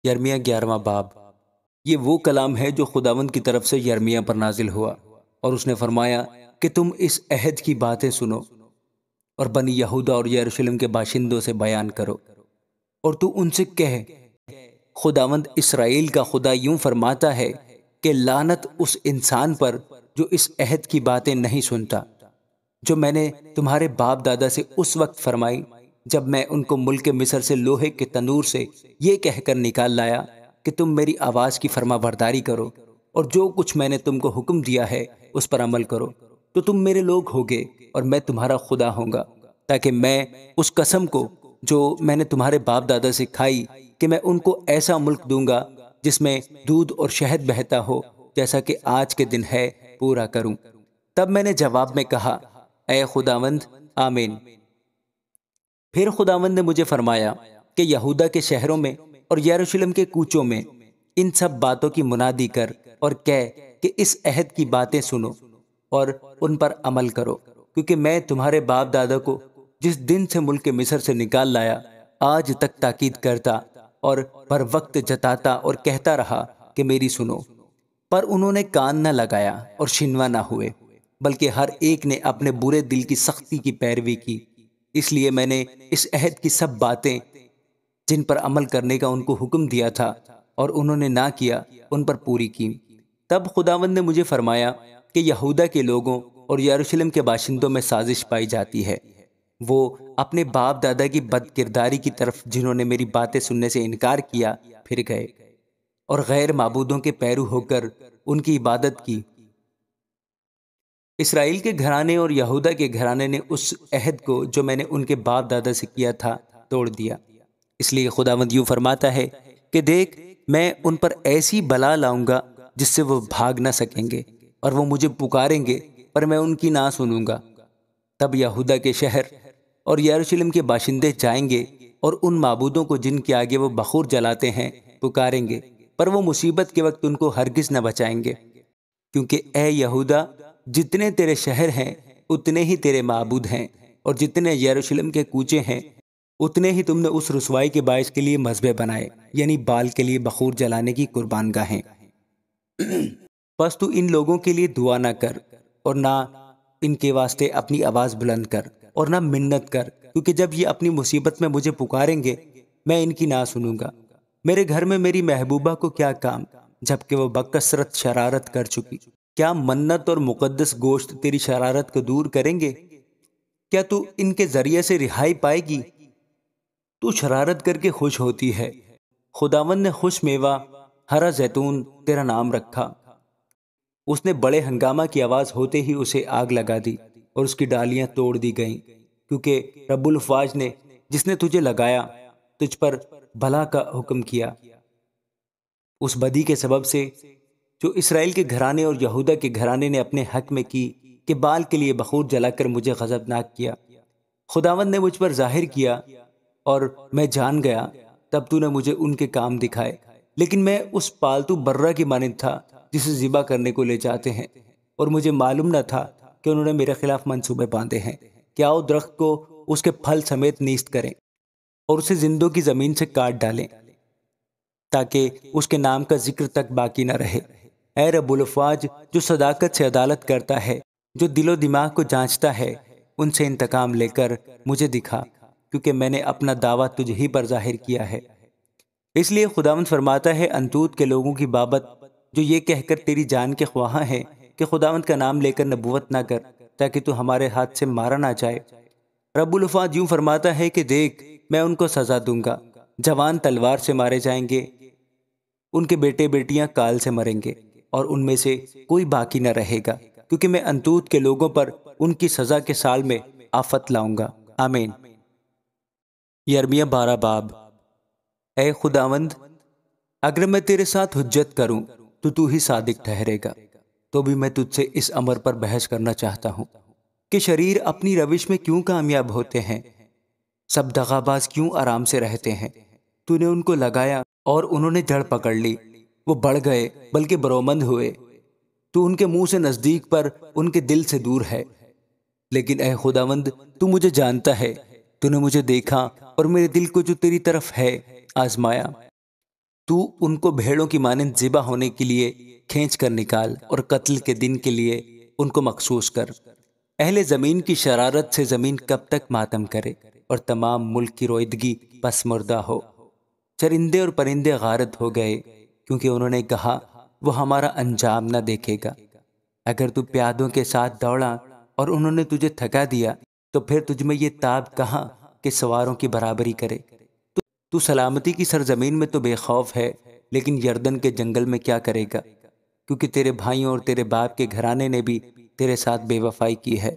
یرمیہ 11واں باب۔ یہ وہ کلام ہے جو خداوند کی طرف سے یرمیہ پر نازل ہوا، اور اس نے فرمایا کہ تم اس عہد کی باتیں سنو اور بنی یہودا اور یروشلم کے باشندوں سے بیان کرو، اور تو ان سے کہہ، خداوند اسرائیل کا خدا یوں فرماتا ہے کہ لعنت اس انسان پر جو اس عہد کی باتیں نہیں سنتا، جو میں نے تمہارے باپ دادا سے اس وقت فرمائی جب میں ان کو ملک مصر سے لوہے کے تنور سے یہ کہہ کر نکال لایا کہ تم میری آواز کی فرما برداری کرو اور جو کچھ میں نے تم کو حکم دیا ہے اس پر عمل کرو، تو تم میرے لوگ ہوگے اور میں تمہارا خدا ہوں گا، تاکہ میں اس قسم کو جو میں نے تمہارے باپ دادا سے کھائی کہ میں ان کو ایسا ملک دوں گا جس میں دودھ اور شہد بہتا ہو، جیسا کہ آج کے دن ہے، پورا کروں۔ تب میں نے جواب میں کہا، اے خداوند، آمین۔ پھر خداوند نے مجھے فرمایا کہ یہودا کے شہروں میں اور یروشلم کے کوچوں میں ان سب باتوں کی منادی کر اور کہہ کہ اس عہد کی باتیں سنو اور ان پر عمل کرو، کیونکہ میں تمہارے باپ دادا کو جس دن سے ملک مصر سے نکال لایا آج تک تاکید کرتا اور بر وقت جتاتا اور کہتا رہا کہ میری سنو، پر انہوں نے کان نہ لگایا اور شنوا نہ ہوئے، بلکہ ہر ایک نے اپنے برے دل کی سختی کی پیروی کی۔ اس لیے میں نے اس عہد کی سب باتیں جن پر عمل کرنے کا ان کو حکم دیا تھا اور انہوں نے نہ کیا، ان پر پوری کی۔ تب خداوند نے مجھے فرمایا کہ یہودا کے لوگوں اور یروشلم کے باشندوں میں سازش پائی جاتی ہے، وہ اپنے باپ دادا کی بد کرداری کی طرف جنہوں نے میری باتیں سننے سے انکار کیا پھر گئے اور غیر معبودوں کے پیرو ہو کر ان کی عبادت کی۔ اسرائیل کے گھرانے اور یہودا کے گھرانے نے اس عہد کو جو میں نے ان کے باپ دادا سے کیا تھا توڑ دیا۔ اس لیے خداوند یوں فرماتا ہے کہ دیکھ، میں ان پر ایسی بلا لاؤں گا جس سے وہ بھاگ نہ سکیں گے، اور وہ مجھے پکاریں گے پر میں ان کی نہ سنوں گا۔ تب یہودا کے شہر اور یروشلم کے باشندے جائیں گے اور ان معبودوں کو جن کے آگے وہ بخور جلاتے ہیں پکاریں گے، پر وہ مصیبت کے وقت ان کو ہرگز نہ بچائیں گے، کیونکہ اے یہودا، جتنے تیرے شہر ہیں اتنے ہی تیرے معبود ہیں، اور جتنے یروشلم کے کوچے ہیں اتنے ہی تم نے اس رسوائی کے باعث کے لیے مذبح بنائے، یعنی بال کے لیے بخور جلانے کی قربان گاہیں۔ پس تو ان لوگوں کے لیے دعا نہ کر اور نہ ان کے واسطے اپنی آواز بلند کر اور نہ منت کر، کیونکہ جب یہ اپنی مصیبت میں مجھے پکاریں گے میں ان کی نہ سنوں گا۔ میرے گھر میں میری محبوبہ کو کیا کام، جبکہ وہ بکثرت شرارت کر چکی؟ کیا منت اور مقدس گوشت تیری شرارت کو دور کریں گے؟ کیا تو ان کے ذریعے سے رہائی پائے گی؟ تو شرارت کر کے خوش ہوتی ہے۔ خداوند نے خوش میوہ ہرا زیتون تیرا نام رکھا۔ اس نے بڑے ہنگامہ کی آواز ہوتے ہی اسے آگ لگا دی اور اس کی ڈالیاں توڑ دی گئیں، کیونکہ رب الافواج نے جس نے تجھے لگایا تجھ پر بھلا کا حکم کیا، اس بدی کے سبب سے جو اسرائیل کے گھرانے اور یہودا کے گھرانے نے اپنے حق میں کی کہ بال کے لیے بخور جلا کر مجھے غضبناک کیا۔ خداوند نے مجھ پر ظاہر کیا اور میں جان گیا، تب تو نے مجھے ان کے کام دکھائے، لیکن میں اس پالتو برہ کی مانند تھا جسے ذبح کرنے کو لے جاتے ہیں، اور مجھے معلوم نہ تھا کہ انہوں نے میرے خلاف منصوبے باندھے ہیں کہ آؤ درخت کو اس کے پھل سمیت نیست کریں اور اسے زندوں کی زمین سے کاٹ ڈالیں، تاکہ اس کے نام کا ذکر تک باقی نہ رہے۔ اے رب الافواج، جو صداقت سے عدالت کرتا ہے، جو دل و دماغ کو جانچتا ہے، ان سے انتقام لے کر مجھے دکھا، کیونکہ میں نے اپنا دعویٰ تجھ ہی پر ظاہر کیا ہے۔ اس لیے خداوند فرماتا ہے انتوت کے لوگوں کی بابت جو یہ کہہ کر تیری جان کے خواہاں ہیں کہ خداوند کا نام لے کر نبوت نہ کر، تاکہ تو ہمارے ہاتھ سے مارا نہ جائے۔ رب الافواج یوں فرماتا ہے کہ دیکھ، میں ان کو سزا دوں گا، جوان تلوار سے مارے جائیں گے، ان کے بیٹے بیٹیاں کال سے مریں گے، اور ان میں سے کوئی باقی نہ رہے گا، کیونکہ میں انتوت کے لوگوں پر ان کی سزا کے سال میں آفت لاؤں گا۔ آمین۔ یرمیہ 12 باب۔ اے خداوند، اگر میں تیرے ساتھ حجت کروں تو ہی صادق ٹھہرے گا، تو بھی میں تجھ سے اس امر پر بحث کرنا چاہتا ہوں کہ شریر اپنی روش میں کیوں کامیاب ہوتے ہیں، سب دغا باز کیوں آرام سے رہتے ہیں؟ تو نے ان کو لگایا اور انہوں نے جڑ پکڑ لی، وہ بڑھ گئے بلکہ برومند ہوئے۔ تو ان کے منہ سے نزدیک پر ان کے دل سے دور ہے۔ لیکن اے خداوند، تو مجھے جانتا ہے، تو نے مجھے دیکھا اور میرے دل کو جو تیری طرف ہے آزمایا۔ تو ان کو بھیڑوں کی مانند ذبح ہونے کے لیے کھینچ کر نکال اور قتل کے دن کے لیے ان کو مخصوص کر۔ اہل زمین کی شرارت سے زمین کب تک ماتم کرے اور تمام ملک کی رویدگی پس مردہ ہو۔ چرندے اور پرندے غارت ہو گئے کیونکہ انہوں نے کہا وہ ہمارا انجام نہ دیکھے گا۔ اگر تو پیادوں کے ساتھ دوڑا اور انہوں نے تجھے تھکا دیا تو پھر تجھ میں یہ تاب کہاں کہ سواروں کی برابری کرے۔ تو سلامتی کی سرزمین میں تو بے خوف ہے، لیکن یردن کے جنگل میں کیا کرے گا؟ کیونکہ تیرے بھائیوں اور تیرے باپ کے گھرانے نے بھی تیرے ساتھ بے وفائی کی ہے۔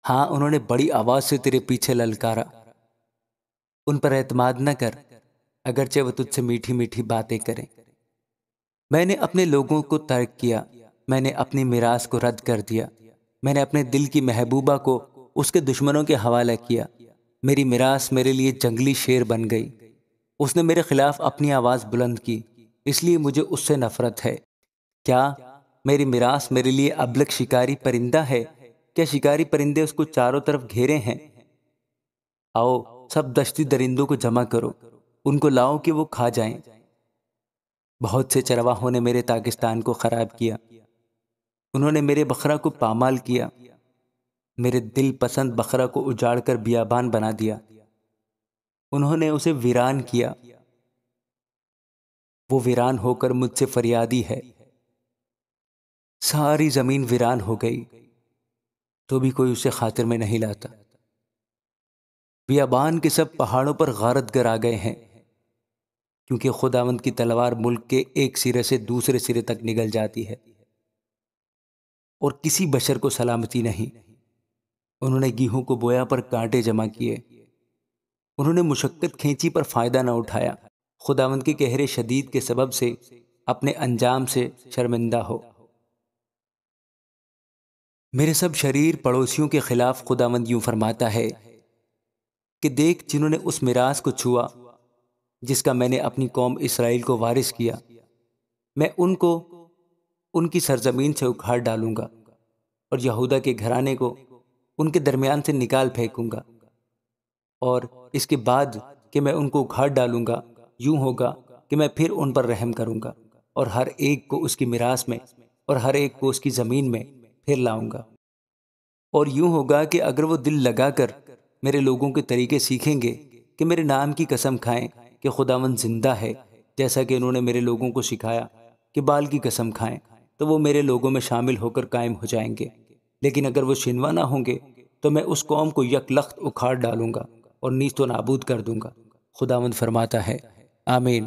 ہاں، انہوں نے بڑی آواز سے تیرے پیچھے للکارا۔ ان پر اعتماد نہ کر، اگرچہ وہ تجھ سے میٹھی میٹھی باتیں کریں۔ میں نے اپنے لوگوں کو ترک کیا، میں نے اپنی میراث کو رد کر دیا، میں نے اپنے دل کی محبوبہ کو اس کے دشمنوں کے حوالہ کیا۔ میری میراث میرے لیے جنگلی شیر بن گئی، اس نے میرے خلاف اپنی آواز بلند کی، اس لیے مجھے اس سے نفرت ہے۔ کیا میری میراث میرے لیے ابلک شکاری پرندہ ہے؟ کیا شکاری پرندے اس کو چاروں طرف گھیرے ہیں؟ آؤ سب دشتی درندوں کو جمع کرو، ان کو لاؤ کہ وہ کھا جائیں۔ بہت سے چرواہوں نے میرے پاکستان کو خراب کیا، انہوں نے میرے بکرا کو پامال کیا، میرے دل پسند بکرا کو اجاڑ کر بیابان بنا دیا، انہوں نے اسے ویران کیا، وہ ویران ہو کر مجھ سے فریادی ہے۔ ساری زمین ویران ہو گئی تو بھی کوئی اسے خاطر میں نہیں لاتا۔ بیابان کے سب پہاڑوں پر غارت گر آ گئے ہیں، کیونکہ خداوند کی تلوار ملک کے ایک سرے سے دوسرے سرے تک نگل جاتی ہے اور کسی بشر کو سلامتی نہیں۔ انہوں نے گیہوں کو بویا پر کانٹے جمع کیے، انہوں نے مشقت کھینچی پر فائدہ نہ اٹھایا۔ خداوند کے قہر شدید کے سبب سے اپنے انجام سے شرمندہ ہو۔ میرے سب شریر پڑوسیوں کے خلاف خداوند یوں فرماتا ہے کہ دیکھ، جنہوں نے اس میراث کو چھوا جس کا میں نے اپنی قوم اسرائیل کو وارث کیا، میں ان کو ان کی سرزمین سے اکھاڑ ڈالوں گا اور یہودا کے گھرانے کو ان کے درمیان سے نکال پھینکوں گا۔ اور اس کے بعد کہ میں ان کو اکھاڑ ڈالوں گا، یوں ہوگا کہ میں پھر ان پر رحم کروں گا اور ہر ایک کو اس کی میراث میں اور ہر ایک کو اس کی زمین میں پھر لاؤں گا۔ اور یوں ہوگا کہ اگر وہ دل لگا کر میرے لوگوں کے طریقے سیکھیں گے کہ میرے نام کی قسم کھائیں کہ خداوند زندہ ہے، جیسا کہ انہوں نے میرے لوگوں کو سکھایا کہ بال کی قسم کھائیں، تو وہ میرے لوگوں میں شامل ہو کر قائم ہو جائیں گے۔ لیکن اگر وہ شنوا نہ ہوں گے تو میں اس قوم کو یک لخت اکھاڑ ڈالوں گا اور نیست و نابود کر دوں گا۔ خداوند فرماتا ہے، آمین۔